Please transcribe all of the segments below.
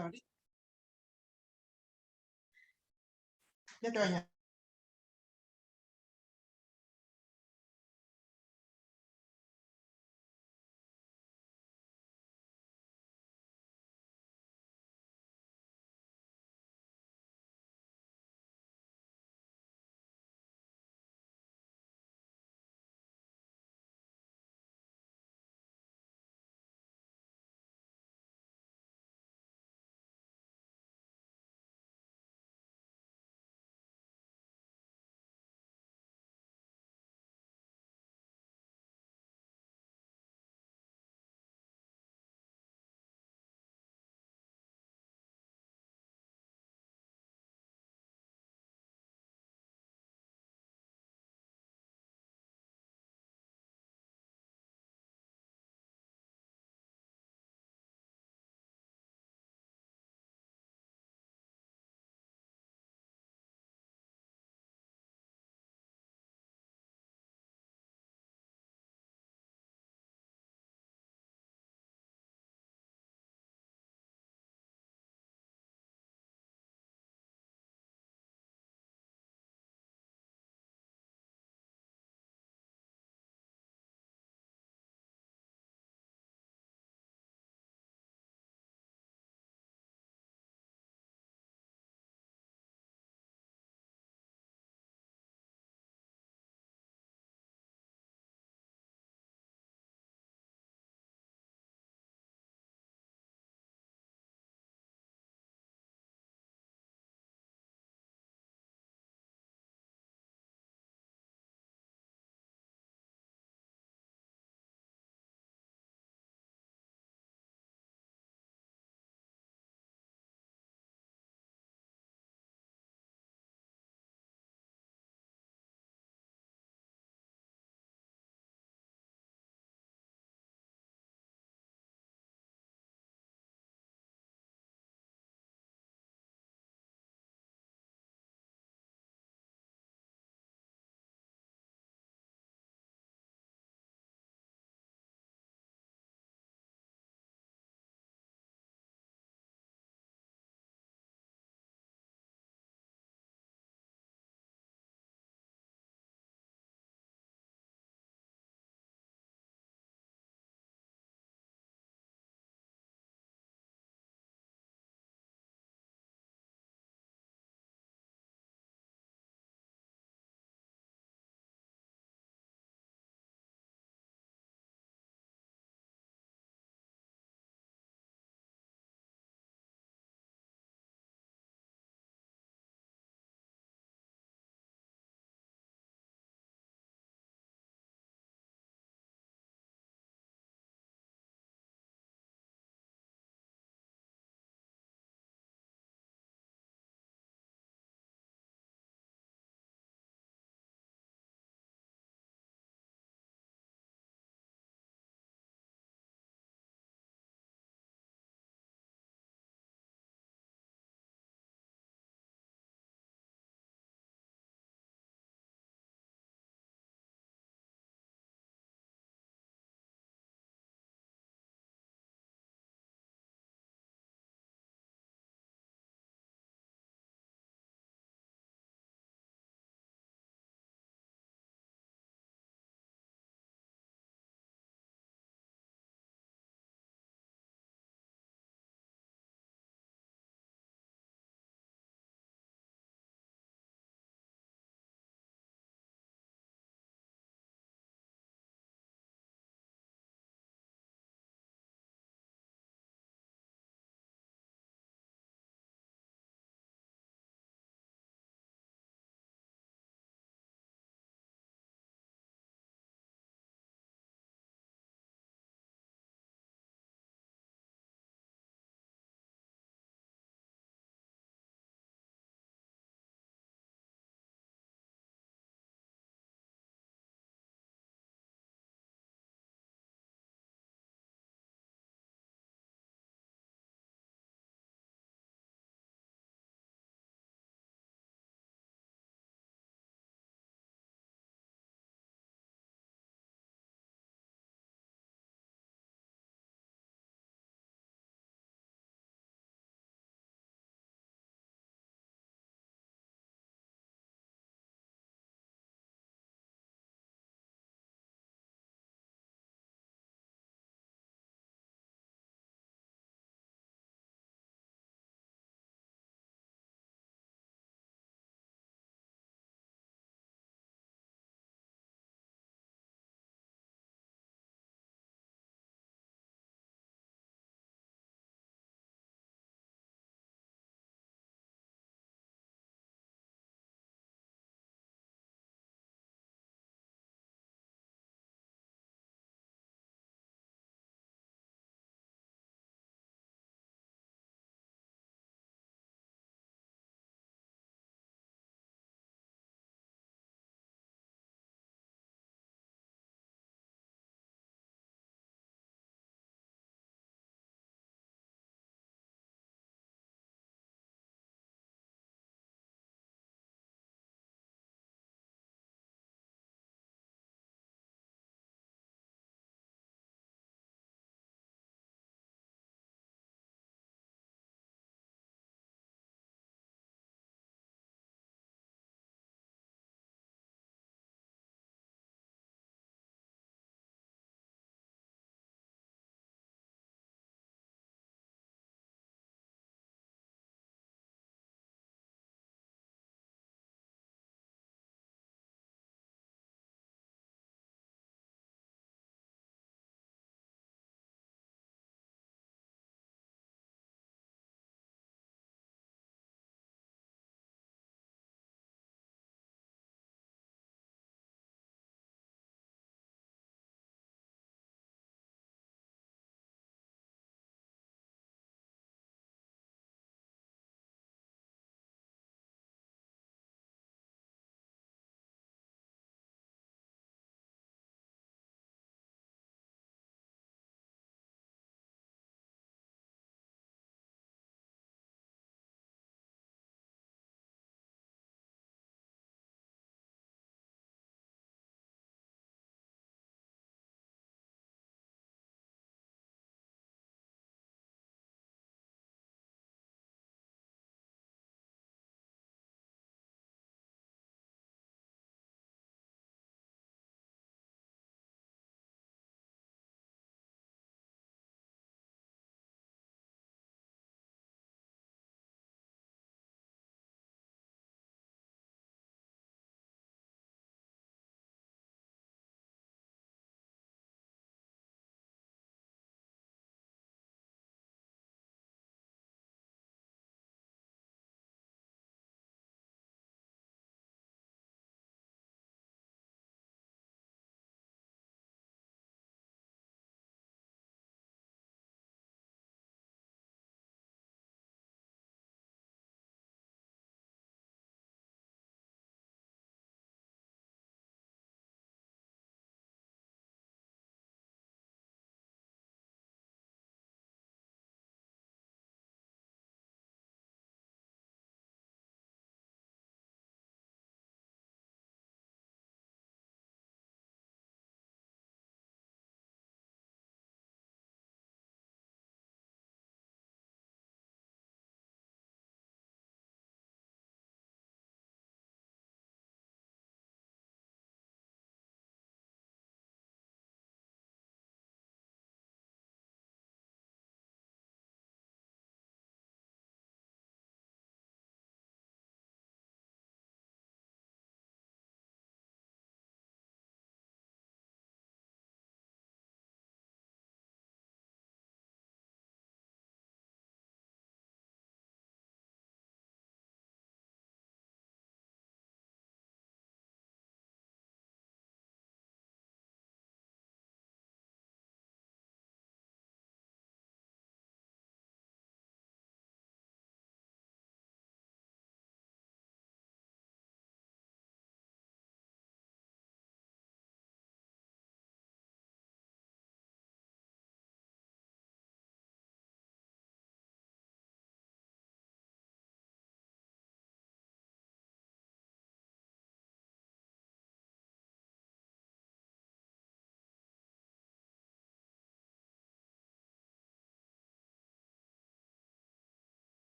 ahorita. Ya te bañas.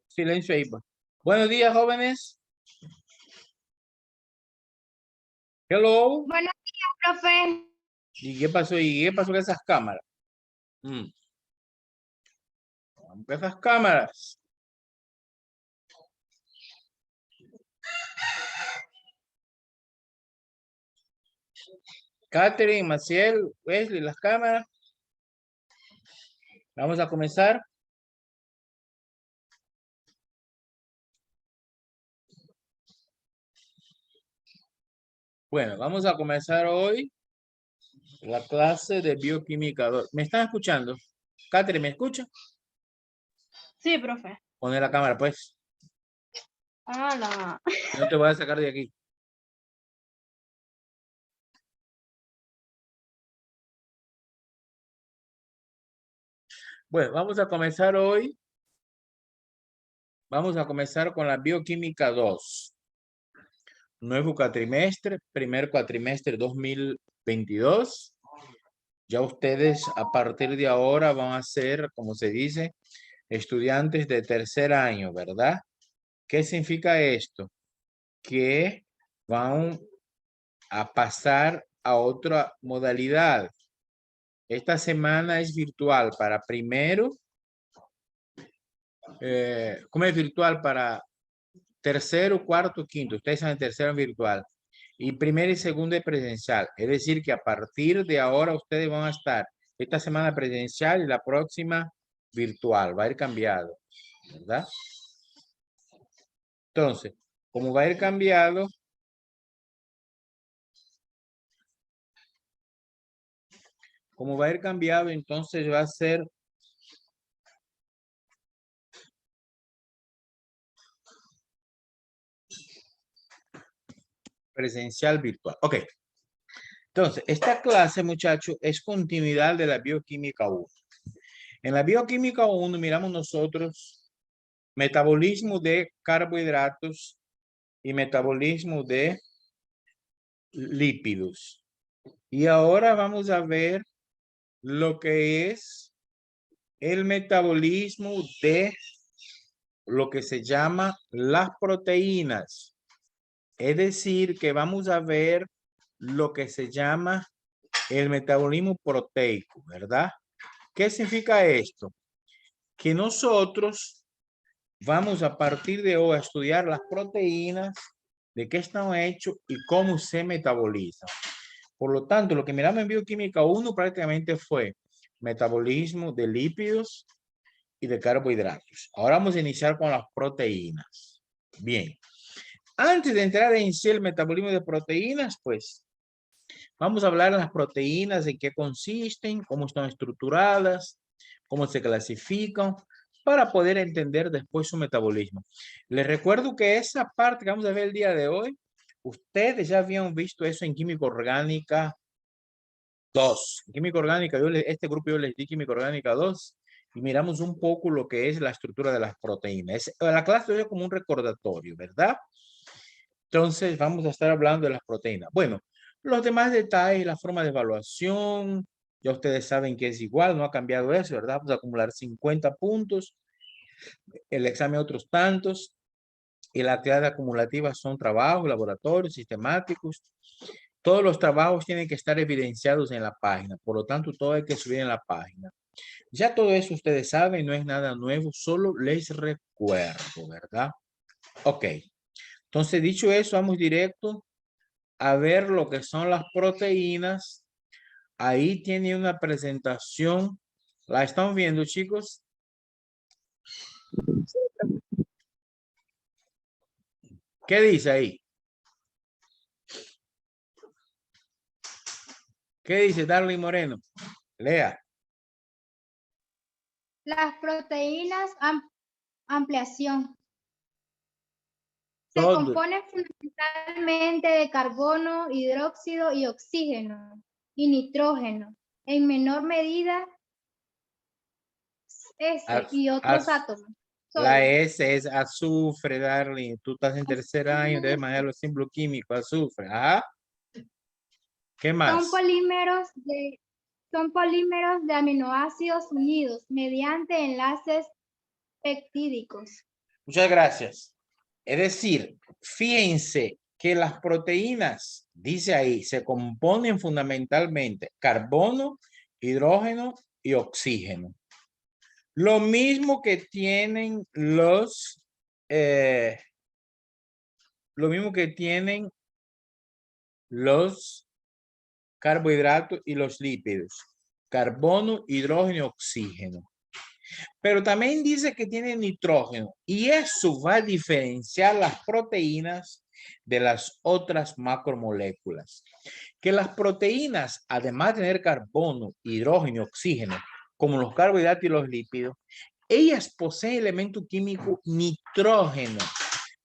Silencio ahí. Buenos días, jóvenes. Hello. Buenos días, profe. ¿Y qué pasó? ¿Y qué pasó con esas cámaras? Vamos con esas cámaras. Catherine, Maciel, Wesley, las cámaras. Vamos a comenzar. Bueno, vamos a comenzar hoy la clase de bioquímica 2. ¿Me están escuchando? Catherine, ¿me escucha? Sí, profe. Pone la cámara, pues. Hola. No te voy a sacar de aquí. Bueno, vamos a comenzar hoy. Vamos a comenzar con la bioquímica 2. Nuevo cuatrimestre, primer cuatrimestre 2022. Ya ustedes a partir de ahora van a ser, como se dice, estudiantes de tercer año, ¿verdad? ¿Qué significa esto? Que van a pasar a otra modalidad. Esta semana es virtual para primero. ¿Cómo es virtual para tercero, cuarto, quinto? Ustedes saben tercero virtual. Y primero y segundo es presencial. Es decir, que a partir de ahora ustedes van a estar esta semana presencial y la próxima virtual. Va a ir cambiado, ¿verdad? Entonces, como va a ir cambiado, entonces va a ser presencial virtual. Ok. Entonces, esta clase, muchachos, es continuidad de la bioquímica 1. En la bioquímica 1 miramos nosotros metabolismo de carbohidratos y metabolismo de lípidos. Y ahora vamos a ver lo que es el metabolismo de lo que se llama las proteínas. Es decir, que vamos a ver lo que se llama el metabolismo proteico, ¿verdad? ¿Qué significa esto? Que nosotros vamos a partir de hoy a estudiar las proteínas, de qué están hechos y cómo se metabolizan. Por lo tanto, lo que miramos en bioquímica 1 prácticamente fue metabolismo de lípidos y de carbohidratos. Ahora vamos a iniciar con las proteínas. Bien. Antes de entrar en sí el metabolismo de proteínas, pues vamos a hablar de las proteínas, de qué consisten, cómo están estructuradas, cómo se clasifican, para poder entender después su metabolismo. Les recuerdo que esa parte que vamos a ver el día de hoy, ustedes ya habían visto eso en química orgánica 2. Química orgánica, este grupo yo les di química orgánica 2 y miramos un poco lo que es la estructura de las proteínas. La clase es como un recordatorio, ¿verdad? Entonces vamos a estar hablando de las proteínas. Bueno, los demás detalles, la forma de evaluación, ya ustedes saben que es igual, no ha cambiado eso, ¿verdad? Vamos a acumular 50 puntos, el examen otros tantos, y la clase acumulativa son trabajos, laboratorios, sistemáticos. Todos los trabajos tienen que estar evidenciados en la página, por lo tanto todo hay que subir en la página. Ya todo eso ustedes saben, no es nada nuevo, solo les recuerdo, ¿verdad? Ok, entonces dicho eso, vamos directo a ver lo que son las proteínas. Ahí tiene una presentación. ¿La están viendo, chicos? ¿Qué dice ahí? ¿Qué dice Darly Moreno? Lea. Las proteínas ampliación. Se Todo. componen fundamentalmente de carbono, hidróxido y oxígeno y nitrógeno. En menor medida, S y otros átomos. La S es azufre, Darling. Tú estás en tercer año, debes manejar los símbolos químicos, azufre. Ajá. ¿Qué más? Son polímeros de aminoácidos unidos mediante enlaces peptídicos. Muchas gracias. Es decir, fíjense que las proteínas, dice ahí, se componen fundamentalmente carbono, hidrógeno y oxígeno. Lo mismo que tienen los carbohidratos y los lípidos. Carbono, hidrógeno y oxígeno. Pero también dice que tiene nitrógeno y eso va a diferenciar las proteínas de las otras macromoléculas. Que las proteínas, además de tener carbono, hidrógeno y oxígeno, como los carbohidratos y los lípidos, ellas poseen elemento químico nitrógeno.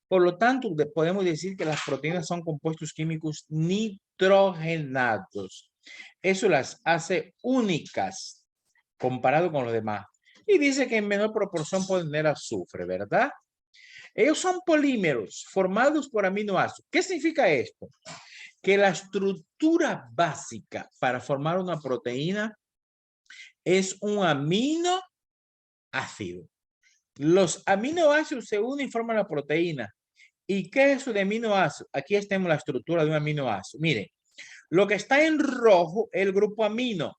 Por lo tanto, podemos decir que las proteínas son compuestos químicos nitrogenados. Eso las hace únicas comparado con los demás. Y dice que en menor proporción pueden tener azufre, ¿verdad? Ellos son polímeros formados por aminoácidos. ¿Qué significa esto? Que la estructura básica para formar una proteína es un aminoácido. Los aminoácidos se unen y forman la proteína. ¿Y qué es eso de aminoácido? Aquí tenemos la estructura de un aminoácido. Miren, lo que está en rojo es el grupo amino.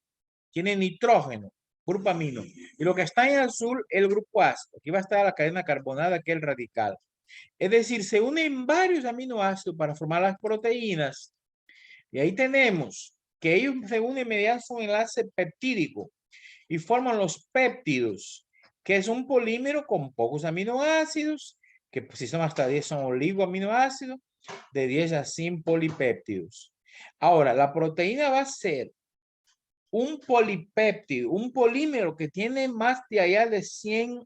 Tiene nitrógeno, grupo amino. Y lo que está en azul es el grupo ácido. Aquí va a estar la cadena carbonada, que es el radical. Es decir, se unen varios aminoácidos para formar las proteínas. Y ahí tenemos que ellos se unen mediante un enlace peptídico y forman los péptidos, que es un polímero con pocos aminoácidos, que si son hasta 10 son oligoaminoácidos, de 10 a 100 polipéptidos. Ahora, la proteína va a ser un polipéptido, un polímero que tiene más de allá de 100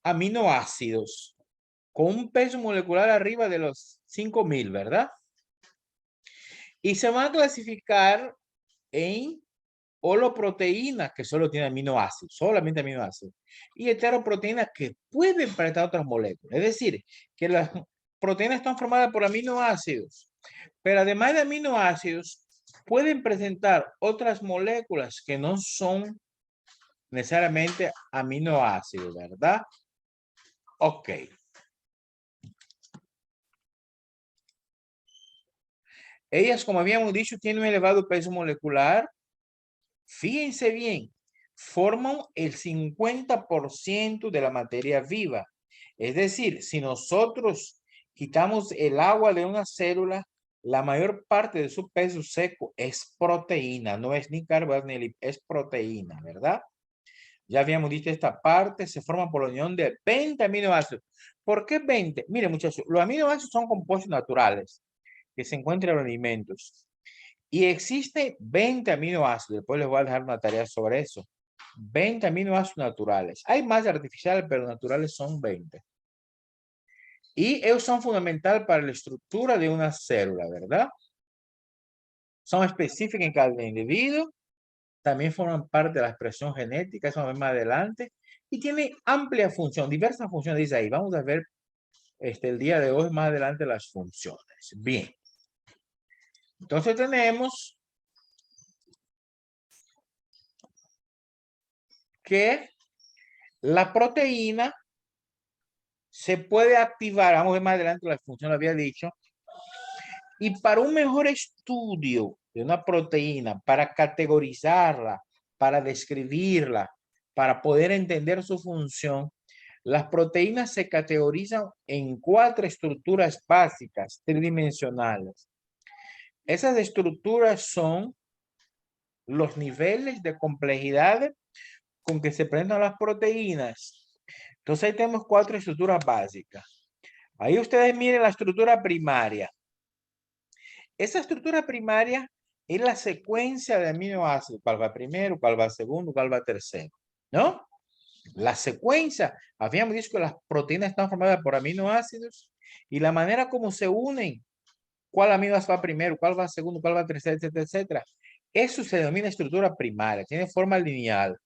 aminoácidos, con un peso molecular arriba de los 5000, ¿verdad? Y se van a clasificar en holoproteínas, que solo tienen aminoácidos, solamente aminoácidos, y heteroproteínas que pueden presentar otras moléculas. Es decir, que las proteínas están formadas por aminoácidos, pero además de aminoácidos, pueden presentar otras moléculas que no son necesariamente aminoácidos, ¿verdad? Ok. Ellas, como habíamos dicho, tienen un elevado peso molecular. Fíjense bien, forman el 50% de la materia viva. Es decir, si nosotros quitamos el agua de una célula, la mayor parte de su peso seco es proteína, no es ni carbohidrato ni es proteína, ¿verdad? Ya habíamos dicho esta parte, se forma por la unión de 20 aminoácidos. ¿Por qué 20? Miren, muchachos, los aminoácidos son compuestos naturales que se encuentran en los alimentos. Y existen 20 aminoácidos. Después les voy a dejar una tarea sobre eso. 20 aminoácidos naturales. Hay más artificiales, pero naturales son 20. Y ellos son fundamentales para la estructura de una célula, ¿verdad? Son específicos en cada individuo. También forman parte de la expresión genética, eso más adelante. Y tiene amplia función, diversas funciones, dice ahí. Vamos a ver el día de hoy más adelante las funciones. Bien. Entonces tenemos que la proteína se puede activar, vamos a ver más adelante la función, lo había dicho, y para un mejor estudio de una proteína, para categorizarla, para describirla, para poder entender su función, las proteínas se categorizan en 4 estructuras básicas tridimensionales. Esas estructuras son los niveles de complejidad con que se presentan las proteínas. Entonces ahí tenemos 4 estructuras básicas. Ahí ustedes miren la estructura primaria. Esa estructura primaria es la secuencia de aminoácidos. ¿Cuál va primero, cuál va segundo, cuál va tercero? ¿No? La secuencia. Habíamos dicho que las proteínas están formadas por aminoácidos y la manera como se unen, cuál aminoácido va primero, cuál va segundo, cuál va tercero, etcétera, etcétera. Eso se denomina estructura primaria. Tiene forma lineal.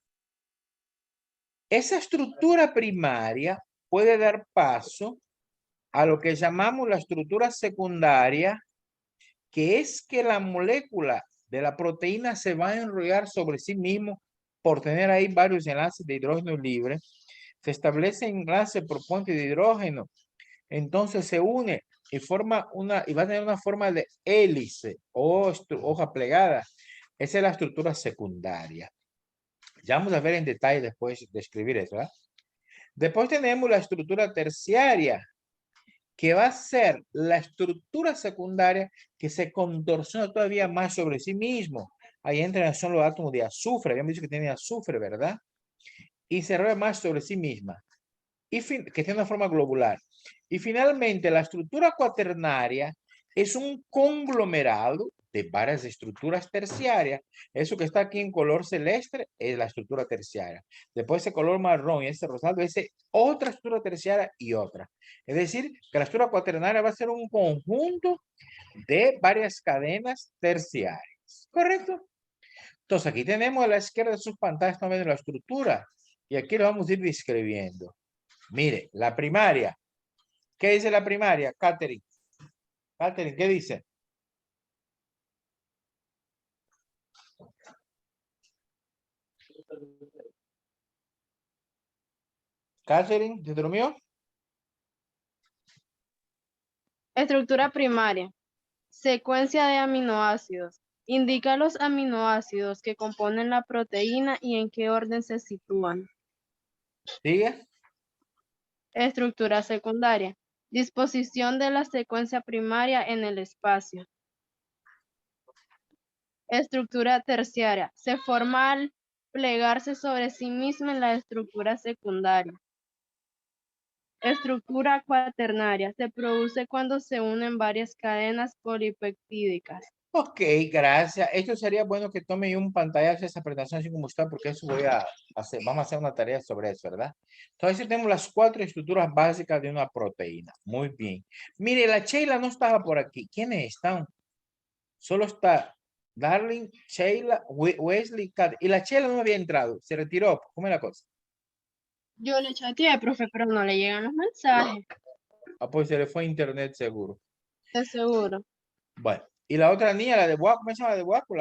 Esa estructura primaria puede dar paso a lo que llamamos la estructura secundaria, que es que la molécula de la proteína se va a enrollar sobre sí mismo por tener ahí varios enlaces de hidrógeno libre, se establece enlace por puente de hidrógeno, entonces se une y forma y va a tener una forma de hélice o hoja plegada. Esa es la estructura secundaria. Ya vamos a ver en detalle después de escribir eso, ¿verdad? Después tenemos la estructura terciaria, que va a ser la estructura secundaria que se contorsiona todavía más sobre sí mismo. Ahí entran son los átomos de azufre, habíamos dicho que tiene azufre, ¿verdad? Y se enrolla más sobre sí misma, que tiene una forma globular. Y finalmente, la estructura cuaternaria es un conglomerado de varias estructuras terciarias. Eso que está aquí en color celeste es la estructura terciaria. Después ese color marrón y ese rosado es otra estructura terciaria y otra. Es decir, que la estructura cuaternaria va a ser un conjunto de varias cadenas terciarias. ¿Correcto? Entonces aquí tenemos a la izquierda de sus pantallas también la estructura. Y aquí lo vamos a ir describiendo. Mire, la primaria. ¿Qué dice la primaria, Catherine? Catherine, ¿qué dice? Catherine, ¿te durmió? Estructura primaria. Secuencia de aminoácidos. Indica los aminoácidos que componen la proteína y en qué orden se sitúan. Sigue. Estructura secundaria. Disposición de la secuencia primaria en el espacio. Estructura terciaria. Se forma al plegarse sobre sí misma en la estructura secundaria. Estructura cuaternaria. Se produce cuando se unen varias cadenas polipeptídicas. Ok, gracias. Esto sería bueno que tome un pantallazo de esa presentación así como está, porque eso voy a hacer. Vamos a hacer una tarea sobre eso, ¿verdad? Entonces tenemos las 4 estructuras básicas de una proteína. Muy bien. Mire, la Sheila no estaba por aquí. ¿Quiénes están? Solo está Darling, Sheila, Wesley, Kat. Y la Sheila no había entrado. Se retiró. ¿Cómo es la cosa? Yo le chateé, profe, pero no le llegan los mensajes. Ah, pues se le fue a internet seguro. De seguro. Bueno. Y la otra niña, la de Guapo, ¿cómo se llama la de Guapo?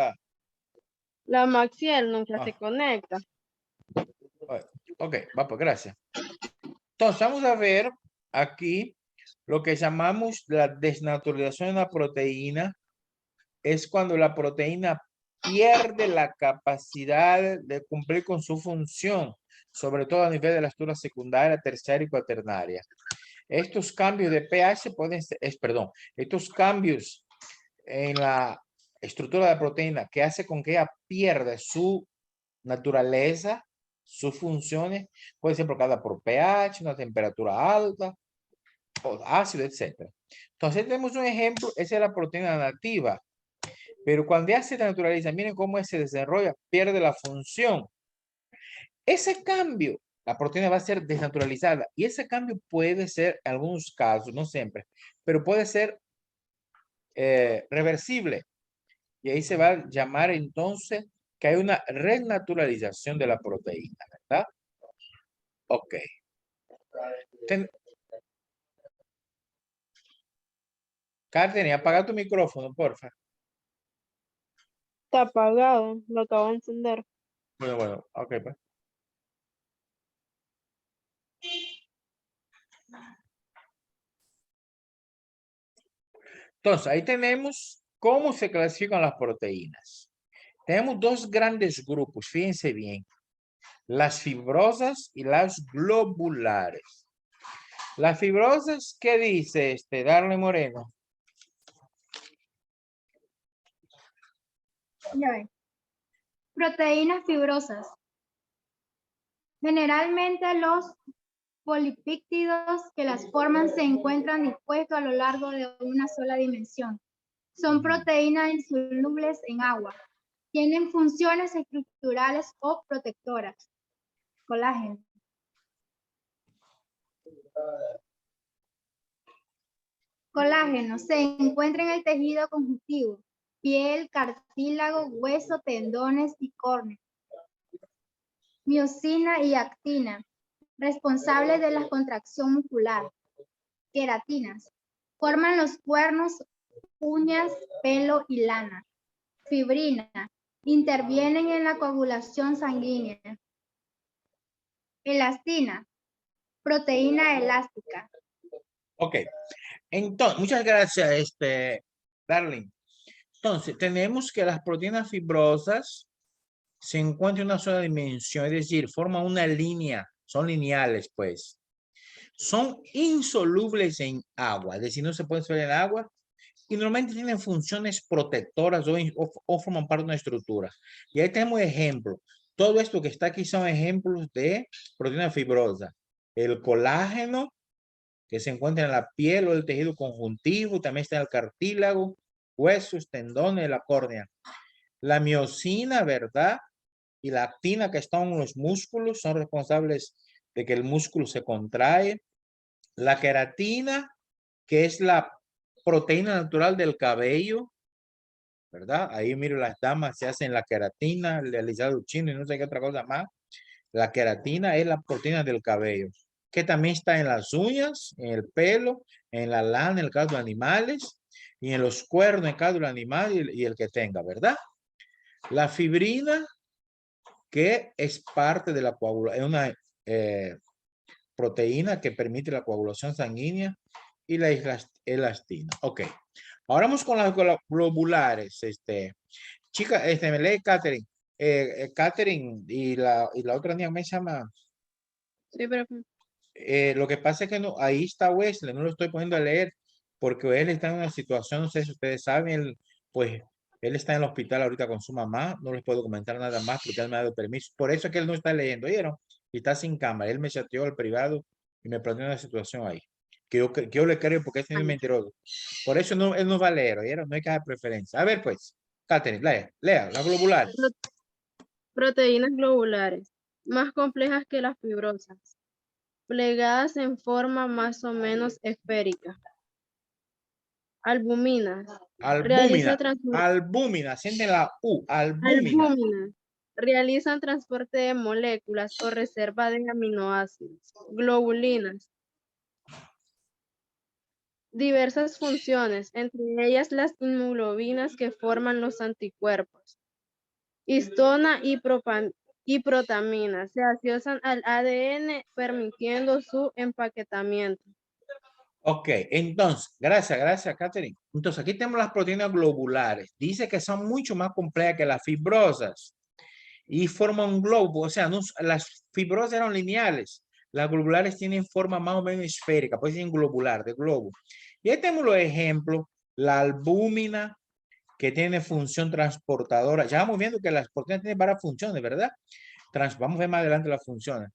La Maxiel nunca se Ah. conecta. Bueno, ok, va, pues gracias. Entonces vamos a ver aquí lo que llamamos la desnaturalización de una proteína. Es cuando la proteína pierde la capacidad de cumplir con su función, sobre todo a nivel de la estructura secundaria, terciaria y cuaternaria. Estos cambios de pH pueden ser, estos cambios en la estructura de la proteína que hace con que ella pierda su naturaleza, sus funciones, puede ser provocada por pH, una temperatura alta, o ácido, etc. Entonces tenemos un ejemplo, esa es la proteína nativa, pero cuando ya se naturaliza, miren cómo se desarrolla, pierde la función. Ese cambio, la proteína va a ser desnaturalizada y ese cambio puede ser, en algunos casos, no siempre, pero puede ser reversible. Y ahí se va a llamar entonces que hay una renaturalización de la proteína, ¿verdad? Ok. Catherine, apaga tu micrófono, porfa. Está apagado, lo acabo de encender. Bueno, ok, pues. Entonces, ahí tenemos cómo se clasifican las proteínas. Tenemos 2 grandes grupos, fíjense bien. Las fibrosas y las globulares. Las fibrosas, ¿qué dice Darle Moreno? Ya ven. Proteínas fibrosas. Generalmente los polipéptidos que las forman se encuentran dispuestos a lo largo de una sola dimensión. Son proteínas insolubles en agua. Tienen funciones estructurales o protectoras. Colágeno. Colágeno se encuentra en el tejido conjuntivo, piel, cartílago, hueso, tendones y córnea. Miosina y actina, responsables de la contracción muscular. Queratinas, forman los cuernos, uñas, pelo y lana. Fibrina, intervienen en la coagulación sanguínea. Elastina, Proteína elástica. Ok. Entonces, muchas gracias, Darling. Entonces, tenemos que las proteínas fibrosas se encuentran en una sola dimensión, es decir, forman una línea, son lineales, pues. Son insolubles en agua, es decir, no se pueden disolver en agua y normalmente tienen funciones protectoras o forman parte de una estructura. Y ahí tenemos ejemplos. Todo esto que está aquí son ejemplos de proteína fibrosa. El colágeno, que se encuentra en la piel o el tejido conjuntivo, también está en el cartílago, huesos, tendones, la córnea. La miosina, ¿verdad? Y la actina que están en los músculos son responsables de que el músculo se contrae. La queratina, que es la proteína natural del cabello, ¿verdad? Ahí miro las damas se hacen la queratina, el alisado chino y no sé qué otra cosa más. La queratina es la proteína del cabello, que también está en las uñas, en el pelo, en la lana, en el caso de animales, y en los cuernos, en el caso del animal y el que tenga, ¿verdad? La fibrina, que es parte de la coagulación, es una proteína que permite la coagulación sanguínea, y la elastina. Ok. Ahora vamos con las globulares. Chica, me lee Catherine. Catherine y la otra niña me llama. Sí, pero Lo que pasa es que no, ahí está Wesley, no lo estoy poniendo a leer porque él está en una situación, no sé si ustedes saben, pues él está en el hospital ahorita con su mamá, no les puedo comentar nada más porque él me ha dado permiso, por eso es que él no está leyendo, ¿oyeron? Y está sin cámara, él me chateó al privado y me planteó una situación ahí, que yo le creo porque es mentiroso, por eso no, él no va a leer, ¿oyeron? No hay que dar preferencia. A ver pues, Catherine, lea, la globular. proteínas globulares, más complejas que las fibrosas, plegadas en forma más o menos esférica. Albúminas. Realiza Albúmina, sienten la U, albúmina. Albúminas. Realizan transporte de moléculas o reserva de aminoácidos. Globulinas. Diversas funciones, entre ellas las inmunoglobinas que forman los anticuerpos. Histona y protamina se asocian al ADN permitiendo su empaquetamiento. Ok, entonces, gracias, Catherine. Entonces, aquí tenemos las proteínas globulares. Dice que son mucho más complejas que las fibrosas y forman un globo. O sea, las fibrosas eran lineales. Las globulares tienen forma más o menos esférica, pues tienen globular, de globo. Y ahí tenemos los ejemplos. La albúmina, que tiene función transportadora. Ya vamos viendo que las proteínas tienen varias funciones, ¿verdad? Vamos a ver más adelante las funciones.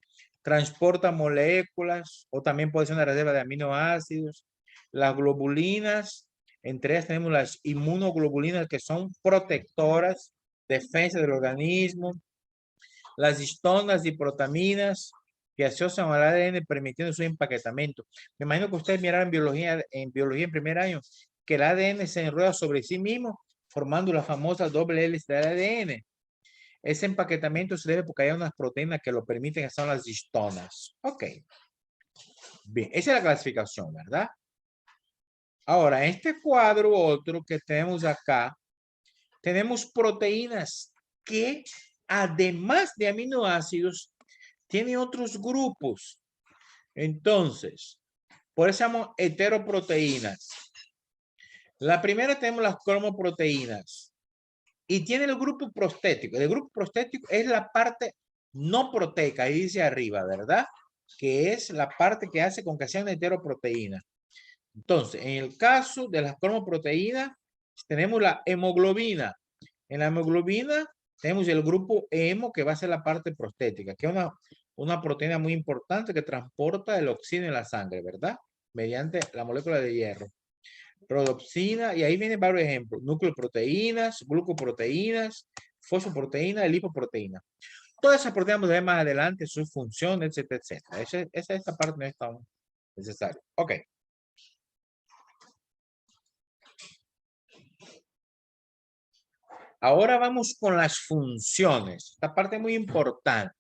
Transporta moléculas o también puede ser una reserva de aminoácidos. Las globulinas, entre ellas tenemos las inmunoglobulinas que son protectoras, defensa del organismo. Las histonas y protaminas que asocian al ADN permitiendo su empaquetamiento. Me imagino que ustedes miraron en biología en primer año que el ADN se enrolla sobre sí mismo formando la famosa doble hélice del ADN. Ese empaquetamiento se debe porque hay unas proteínas que lo permiten, que son las histonas. Ok. Bien, esa es la clasificación, ¿verdad? Ahora, en este cuadro otro que tenemos acá, tenemos proteínas que además de aminoácidos, tienen otros grupos. Entonces, por eso se llaman heteroproteínas. La primera tenemos las cromoproteínas. Y tiene el grupo prostético. El grupo prostético es la parte no proteica, ahí dice arriba, ¿verdad? Que es la parte que hace con que sea una heteroproteína. Entonces, en el caso de las cromoproteínas, tenemos la hemoglobina. En la hemoglobina tenemos el grupo hemo, que va a ser la parte prostética, que es una proteína muy importante que transporta el oxígeno en la sangre, ¿verdad? Mediante la molécula de hierro. Rodopsina, y ahí vienen varios ejemplos: nucleoproteínas, glucoproteínas, fosfoproteínas, lipoproteínas. Todas esas proteínas vamos a ver más adelante, sus funciones, etcétera, etcétera. Esta parte no es tan necesaria. Ok. Ahora vamos con las funciones. Esta parte es muy importante.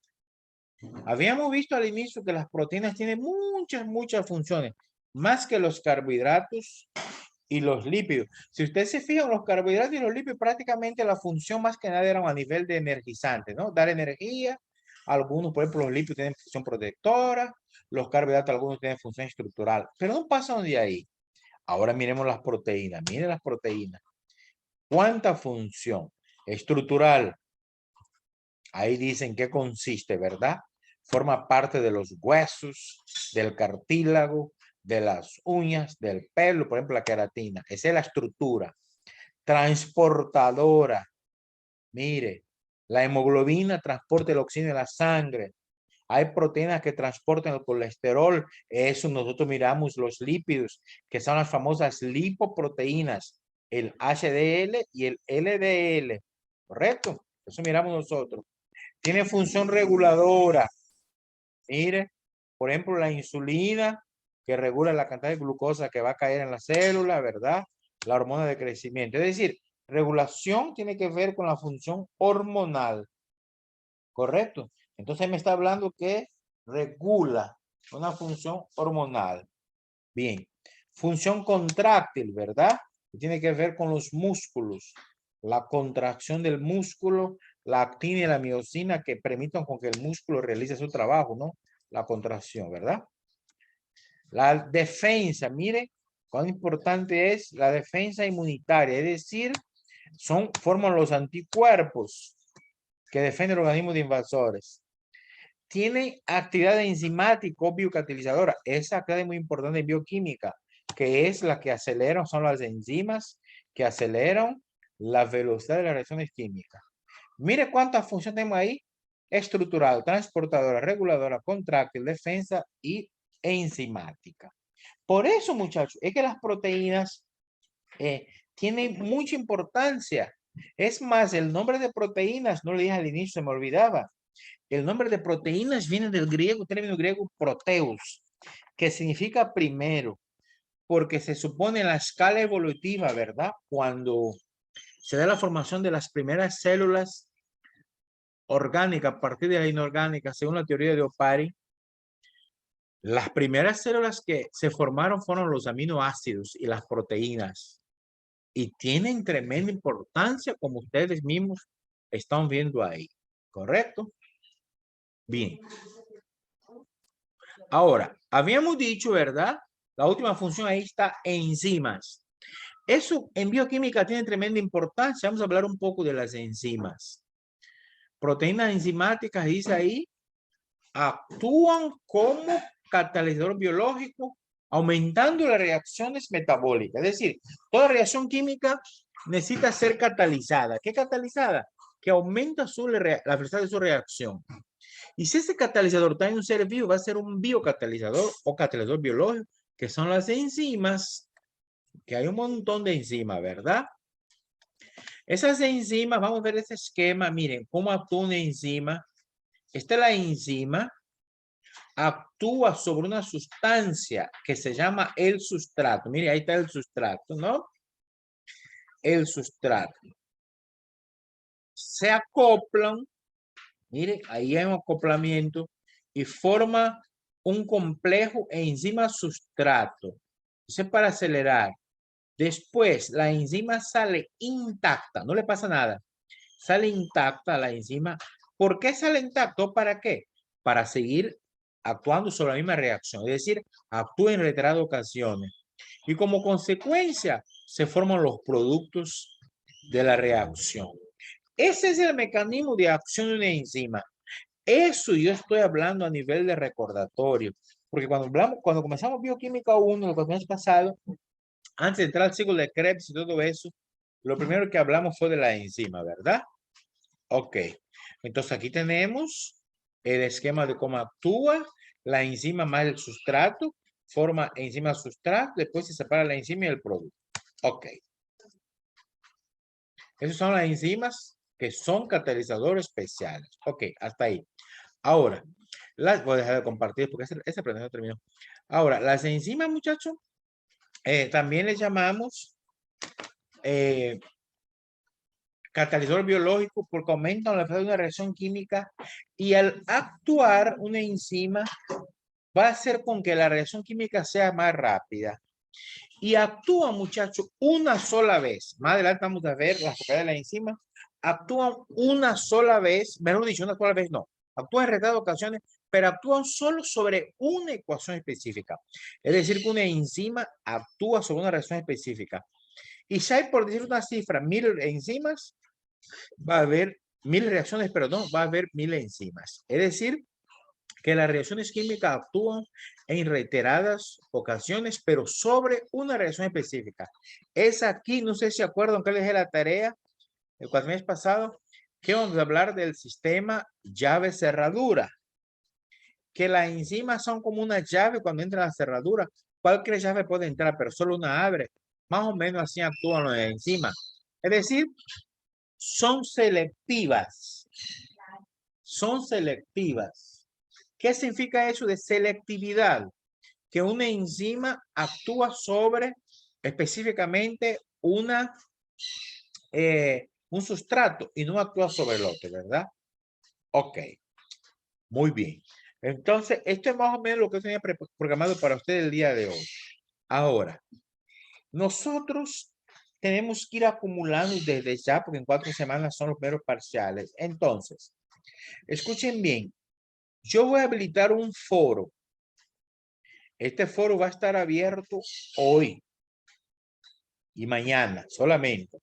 Habíamos visto al inicio que las proteínas tienen muchas funciones, más que los carbohidratos y los lípidos. Si usted se fija, los carbohidratos y los lípidos prácticamente la función más que nada eran a nivel de energizante, ¿no? Dar energía. Algunos, por ejemplo, los lípidos tienen función protectora, Los carbohidratos, algunos tienen función estructural, pero no pasan de ahí. Ahora miremos las proteínas. Miren las proteínas. ¿Cuánta función? Estructural. Ahí dicen qué consiste, ¿verdad? Forma parte de los huesos, del cartílago, de las uñas, del pelo, por ejemplo, la queratina. Esa es la estructura. Transportadora. Mire, la hemoglobina transporta el oxígeno en la sangre. Hay proteínas que transportan el colesterol. Eso nosotros miramos los lípidos, que son las famosas lipoproteínas, el HDL y el LDL. ¿Correcto? Eso miramos nosotros. Tiene función reguladora. Mire, por ejemplo, la insulina, que regula la cantidad de glucosa que va a caer en la célula, ¿verdad? La hormona de crecimiento. Es decir, regulación tiene que ver con la función hormonal. ¿Correcto? Entonces me está hablando que regula una función hormonal. Bien. Función contráctil, ¿verdad? Tiene que ver con los músculos. La contracción del músculo, la actina y la miosina que permitan con que el músculo realice su trabajo, ¿no? La contracción, ¿verdad? La defensa, mire cuán importante es la defensa inmunitaria, es decir, forman los anticuerpos que defienden el organismo de invasores. Tiene actividad enzimática o biocatalizadora. Esa actividad es muy importante en bioquímica, que es la que aceleran, son las enzimas que aceleran la velocidad de las reacciones químicas. Mire cuántas funciones tenemos ahí. Estructural, transportadora, reguladora, contráctil, defensa y enzimática. Por eso, muchachos, es que las proteínas tienen mucha importancia. Es más, el nombre de proteínas, no le dije al inicio, se me olvidaba. El nombre de proteínas viene del griego, término griego proteus, que significa primero, porque se supone en la escala evolutiva, ¿verdad? Cuando se da la formación de las primeras células orgánicas a partir de la inorgánica, según la teoría de Opari, las primeras células que se formaron fueron los aminoácidos y las proteínas. Y tienen tremenda importancia, como ustedes mismos están viendo ahí. ¿Correcto? Bien. Ahora, habíamos dicho, ¿verdad? La última función ahí está enzimas. Eso en bioquímica tiene tremenda importancia. Vamos a hablar un poco de las enzimas. Proteínas enzimáticas, dice ahí, actúan como catalizador biológico, aumentando las reacciones metabólicas. Es decir, toda reacción química necesita ser catalizada. ¿Qué catalizada? Que aumenta la velocidad de su reacción. Y si ese catalizador está en un ser vivo, va a ser un biocatalizador o catalizador biológico, que son las enzimas, que hay un montón de enzimas, ¿verdad? Esas enzimas, vamos a ver ese esquema, miren, cómo actúa una enzima. Esta es la enzima, actúa sobre una sustancia que se llama el sustrato. Mire, ahí está el sustrato, ¿no? El sustrato. Se acoplan. Mire, ahí hay un acoplamiento y forma un complejo enzima sustrato. Eso es para acelerar. Después, la enzima sale intacta, no le pasa nada. Sale intacta la enzima. ¿Por qué sale intacto? ¿Para qué? Para seguir actuando sobre la misma reacción. Es decir, actúa en reiteradas ocasiones. Y como consecuencia, se forman los productos de la reacción. Ese es el mecanismo de acción de una enzima. Eso yo estoy hablando a nivel de recordatorio. Porque cuando comenzamos bioquímica 1, lo que hemos pasado, antes de entrar al ciclo de Krebs y todo eso, lo primero que hablamos fue de la enzima, ¿verdad? Ok. Entonces aquí tenemos el esquema de cómo actúa la enzima más el sustrato, forma enzima sustrato, después se separa la enzima y el producto. Ok. Esas son las enzimas que son catalizadores especiales. Ok, hasta ahí. Ahora, voy a dejar de compartir porque esa presentación terminó. Ahora, las enzimas, muchachos, también les llamamos catalizador biológico porque aumentan la velocidad de una reacción química y al actuar una enzima va a hacer con que la reacción química sea más rápida. Y actúa, muchachos, una sola vez. Más adelante vamos a ver las propiedades de la enzima. Actúan una sola vez, mejor dicho, una sola vez no. Actúan en reiteradas ocasiones, pero actúan solo sobre una ecuación específica. Es decir, que una enzima actúa sobre una reacción específica. Y si hay, por decir una cifra, 1000 enzimas, va a haber 1000 reacciones, perdón, va a haber 1000 enzimas. Es decir, que las reacciones químicas actúan en reiteradas ocasiones, pero sobre una reacción específica. Es aquí, no sé si acuerdan que les dejé la tarea el cuatrimestre pasado, que vamos a hablar del sistema llave-cerradura. Que las enzimas son como una llave cuando entra a la cerradura. Cualquier llave puede entrar, pero solo una abre. Más o menos así actúan las enzimas. Es decir, son selectivas. Son selectivas. ¿Qué significa eso de selectividad? Que una enzima actúa sobre específicamente un sustrato y no actúa sobre el otro, ¿verdad? Ok, muy bien. Entonces, esto es más o menos lo que tenía programado para usted el día de hoy. Ahora, nosotros tenemos que ir acumulando desde ya, porque en 4 semanas son los primeros parciales. Entonces, escuchen bien. Yo voy a habilitar un foro. Este foro va a estar abierto hoy y mañana solamente.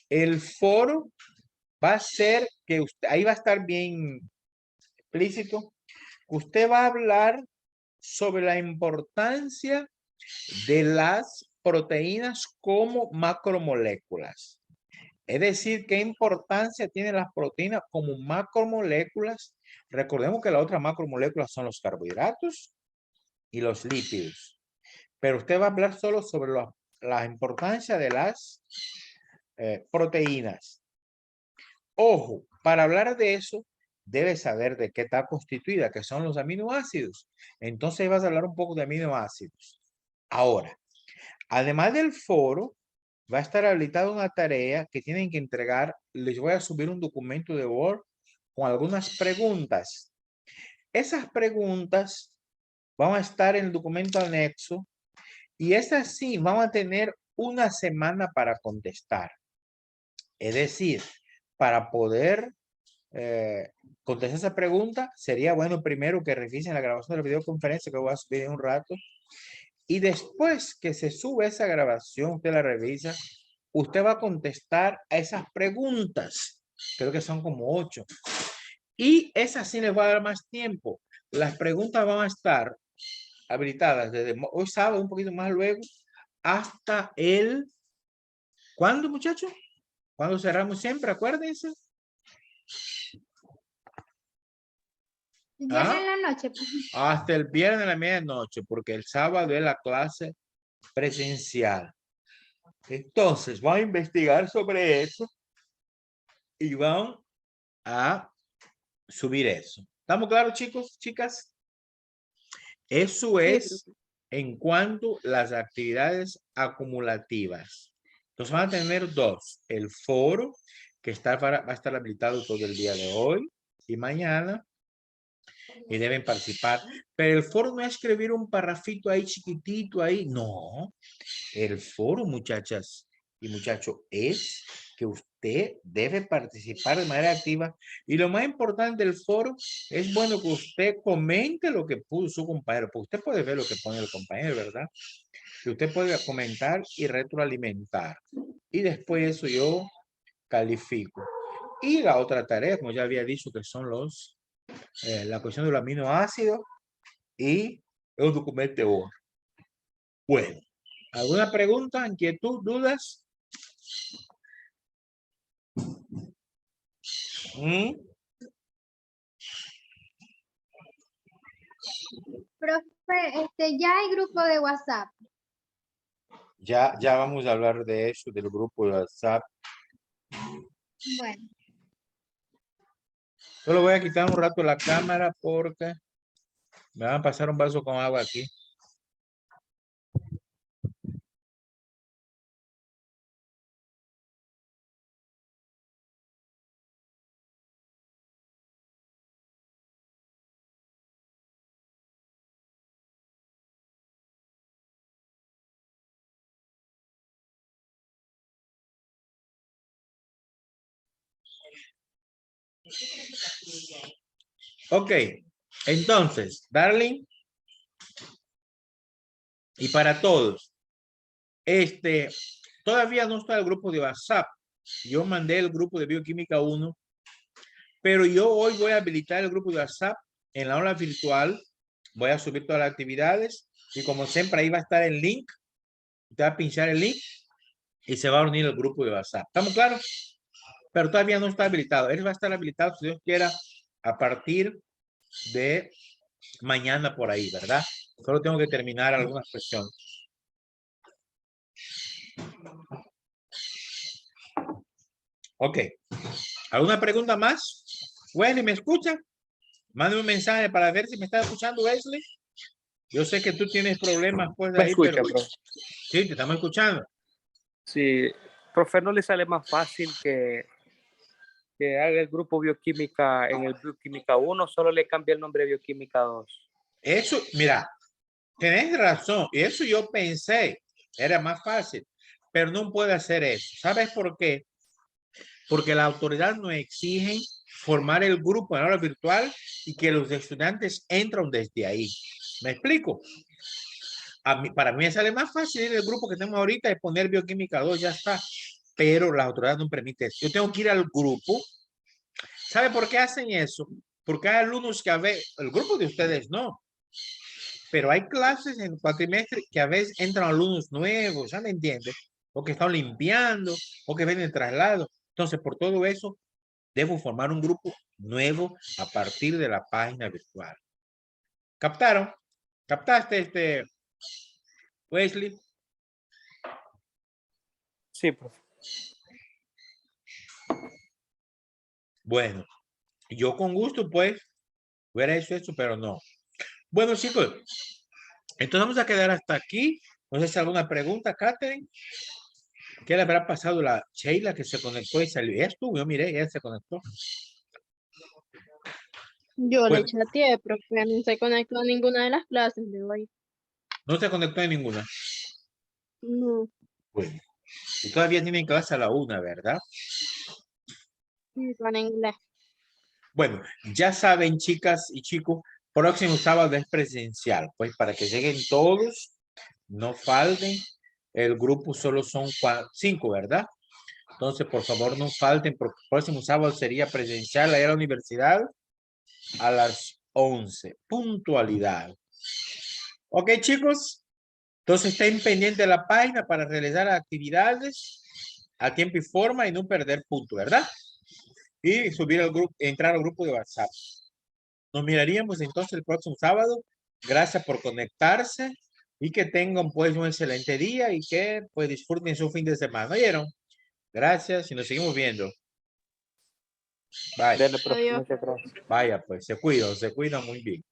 El foro va a ser que usted, ahí va a estar bien explícito. Usted va a hablar sobre la importancia de las proteínas como macromoléculas. Es decir, qué importancia tienen las proteínas como macromoléculas. Recordemos que las otras macromoléculas son los carbohidratos y los lípidos. Pero usted va a hablar solo sobre la importancia de las proteínas. Ojo, para hablar de eso, debes saber de qué está constituida, que son los aminoácidos. Entonces vas a hablar un poco de aminoácidos. Ahora, además del foro, va a estar habilitada una tarea que tienen que entregar. Les voy a subir un documento de Word con algunas preguntas. Esas preguntas van a estar en el documento anexo y esas sí van a tener una semana para contestar. Es decir, para poder contestar esa pregunta, sería bueno primero que revisen la grabación de la videoconferencia que voy a subir en un rato. Y después que se sube esa grabación, usted la revisa, usted va a contestar a esas preguntas. Creo que son como 8. Y esas sí les va a dar más tiempo. Las preguntas van a estar habilitadas desde hoy sábado, un poquito más luego, hasta el... ¿Cuándo, muchachos? ¿Cuándo cerramos siempre? Acuérdense. Viernes en la noche. Hasta el viernes de la medianoche, porque el sábado es la clase presencial. Entonces, van a investigar sobre eso y van a subir eso. ¿Estamos claros, chicos, chicas? Eso es en cuanto a las actividades acumulativas. Entonces van a tener 2. El foro, que va a estar habilitado todo el día de hoy y mañana. Y deben participar. Pero el foro no es escribir un parrafito ahí chiquitito ahí. No. El foro, muchachas y muchachos, es que usted debe participar de manera activa. Y lo más importante del foro, es bueno que usted comente lo que puso su compañero. Porque usted puede ver lo que pone el compañero, ¿verdad? Y usted puede comentar y retroalimentar. Y después eso yo califico. Y la otra tarea, como ya había dicho, que son la cuestión de los aminoácidos y el documento Word. Bueno, ¿alguna pregunta, inquietud, dudas? Profe, ya hay grupo de WhatsApp. Ya vamos a hablar de eso, del grupo de WhatsApp. Bueno. Solo voy a quitar un rato la cámara porque me van a pasar un vaso con agua aquí. Ok, Entonces, Darling, y para todos, todavía no está el grupo de WhatsApp. Yo mandé el grupo de Bioquímica 1, pero yo hoy voy a habilitar el grupo de WhatsApp en la aula virtual. Voy a subir todas las actividades y como siempre ahí va a estar el link. Usted va a pinchar el link y se va a unir al grupo de WhatsApp. ¿Estamos claros? Pero todavía no está habilitado. Él va a estar habilitado, si Dios quiera, a partir de mañana por ahí, ¿verdad? Solo tengo que terminar algunas cuestiones. Ok. ¿Alguna pregunta más? Wesley, ¿me escucha? Mándame un mensaje para ver si me está escuchando, Wesley. Yo sé que tú tienes problemas pues de Me ahí, escucha, pero profe. sí, te estamos escuchando. Sí, profe, ¿no le sale más fácil que haga el grupo bioquímica en el bioquímica 1? Solo le cambia el nombre bioquímica 2. Eso, mira, tenés razón. Y eso yo pensé, era más fácil, pero no puede hacer eso. ¿Sabes por qué? Porque la autoridad nos exige formar el grupo en aula virtual y que los estudiantes entran desde ahí. ¿Me explico? Para mí me sale más fácil ir al grupo que tenemos ahorita y poner bioquímica 2, ya está. Pero la autoridad no permite eso. Yo tengo que ir al grupo. ¿Sabe por qué hacen eso? Porque hay alumnos que a veces, el grupo de ustedes no, pero hay clases en el cuatrimestre que a veces entran alumnos nuevos, ¿ya me entiendes? O que están limpiando, o que ven el traslado. Entonces, por todo eso, debo formar un grupo nuevo a partir de la página virtual. ¿Captaron? ¿Captaste Wesley? Sí, profe. Bueno, yo con gusto pues hubiera hecho eso, pero no. Bueno, chicos, entonces vamos a quedar hasta aquí. No sé si alguna pregunta, Katherine. ¿Qué le habrá pasado a la Sheila que se conectó y salió? Ella estuvo, yo miré, ella se conectó. Yo le Bueno, chateé, profe, no se conectó a ninguna de las clases de hoy. no se conectó en ninguna. No, Bueno, y todavía tienen clase a la 1, ¿verdad? sí, para inglés. Bueno, ya saben, chicas y chicos, próximo sábado es presencial. Pues para que lleguen todos, no falten. El grupo solo son 5, ¿verdad? Entonces, por favor, no falten, porque el próximo sábado sería presencial allá a la universidad a las 11. Puntualidad. Ok, chicos. Entonces, estén pendientes de la página para realizar actividades a tiempo y forma y no perder punto, ¿verdad? Y subir al grupo, entrar al grupo de WhatsApp. Nos miraríamos entonces el próximo sábado. Gracias por conectarse y que tengan pues un excelente día y que pues disfruten su fin de semana. ¿Oyeron? Gracias y nos seguimos viendo. Bye. Dele, profe. Adiós. Muchas gracias. Vaya, pues se cuidan muy bien.